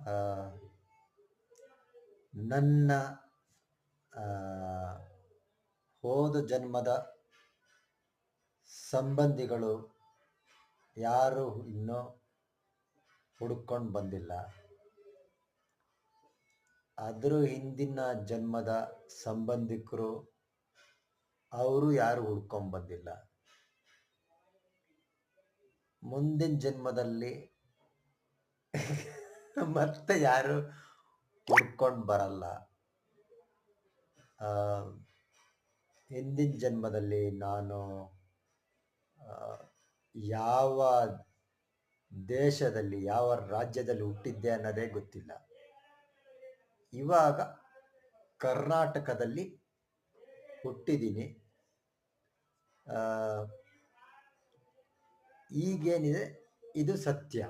ಆ, ನನ್ನ ಆ, ಹೋದ ಜನ್ಮದ ಸಂಬಂಧಿಗಳು ಯಾರು ಇನ್ನೂ ಹುಡುಕೊಂಡು ಬಂದಿಲ್ಲ. ಅದ್ರ ಹಿಂದಿನ ಜನ್ಮದ ಸಂಬಂಧಿಕರು ಅವರು ಯಾರು ಹುಡ್ಕೊಂಡು ಬಂದಿಲ್ಲ. ಮುಂದಿನ ಜನ್ಮದಲ್ಲಿ ಮತ್ತೆ ಯಾರು ಹುಡ್ಕೊಂಡು ಬರಲ್ಲ. ಹಿಂದಿನ ಜನ್ಮದಲ್ಲಿ ನಾನು ಯಾವ ದೇಶದಲ್ಲಿ ಯಾವ ರಾಜ್ಯದಲ್ಲಿ ಹುಟ್ಟಿದ್ದೆ ಅನ್ನೋದೇ ಗೊತ್ತಿಲ್ಲ. ಇವಾಗ ಕರ್ನಾಟಕದಲ್ಲಿ ಹುಟ್ಟಿದ್ದೀನಿ. ಈಗೇನಿದೆ ಇದು ಸತ್ಯ.